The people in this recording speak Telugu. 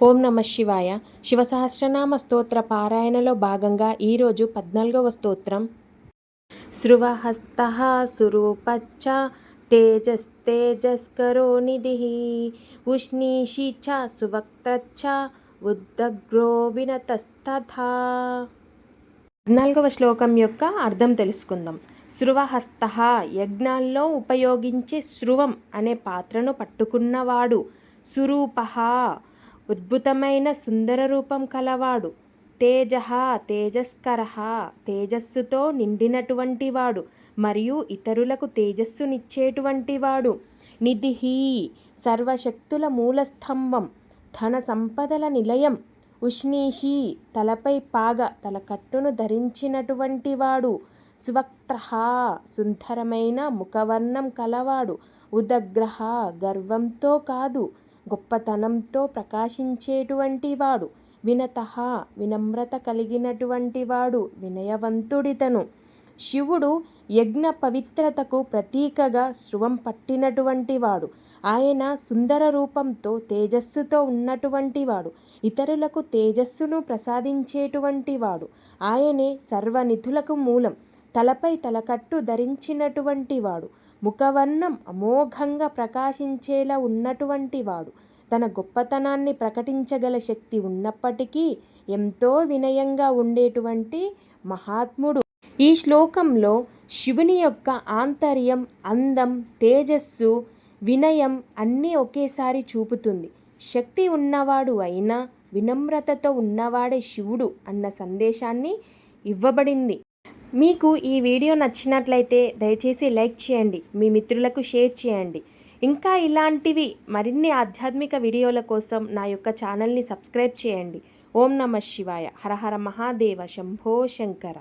ఓం నమ శివాయ. శివసహస్రనామ స్తోత్ర పారాయణలో భాగంగా ఈరోజు 14వ స్తోత్రం. శృవహస్తః సురూపచ్చ తేజస్తేజస్కరో నిధిః ఉష్ణీషి చ సువక్త్రచ్చ ఉద్దగ్రో వినతస్తథా. 14వ శ్లోకం యొక్క అర్థం తెలుసుకుందాం. శృవహస్తః యజ్ఞాల్లో ఉపయోగించే శృవం అనే పాత్రను పట్టుకున్నవాడు. సురూపః అద్భుతమైన సుందర రూపం కలవాడు. తేజః తేజస్కరః తేజస్సుతో నిండినటువంటి వాడు మరియు ఇతరులకు తేజస్సునిచ్చేటువంటి వాడు. నిధిః సర్వశక్తుల మూలస్తంభం, ధన సంపదల నిలయం. ఉష్ణీషి తలపై పాగ తలకట్టును ధరించినటువంటి వాడు. సువక్త్రః సుందరమైన ముఖవర్ణం కలవాడు. ఉదగ్రః గర్వంతో కాదు గొప్పతనంతో ప్రకాశించేటువంటి వాడు. వినతః వినమ్రత కలిగినటువంటి వాడు, వినయవంతుడితను. శివుడు యజ్ఞ పవిత్రతకు ప్రతీకగా శృవం పట్టినటువంటి వాడు. ఆయన సుందర రూపంతో తేజస్సుతో ఉన్నటువంటి వాడు, ఇతరులకు తేజస్సును ప్రసాదించేటువంటి వాడు. ఆయనే సర్వనిధులకు మూలం. తలపై తలకట్టు ధరించినటువంటి వాడు. ముఖవర్ణం అమోఘంగా ప్రకాశించేలా ఉన్నటువంటి వాడు. తన గొప్పతనాన్ని ప్రకటించగల శక్తి ఉన్నప్పటికీ ఎంతో వినయంగా ఉండేటువంటి మహాత్ముడు. ఈ శ్లోకంలో శివుని యొక్క ఆంతర్యం, అందం, తేజస్సు, వినయం అన్నీ ఒకేసారి చూపుతుంది. శక్తి ఉన్నవాడు అయినా వినమ్రతతో ఉన్నవాడే శివుడు అన్న సందేశాన్ని ఇవ్వబడింది. మీకు ఈ వీడియో నచ్చినట్లయితే దయచేసి లైక్ చేయండి, మీ మిత్రులకు షేర్ చేయండి. ఇంకా ఇలాంటివి మరిన్ని ఆధ్యాత్మిక వీడియోల కోసం నా యొక్క ఛానల్ని సబ్స్క్రైబ్ చేయండి. ఓం నమ శివాయ. హర హర మహాదేవ. శంభో శంకర.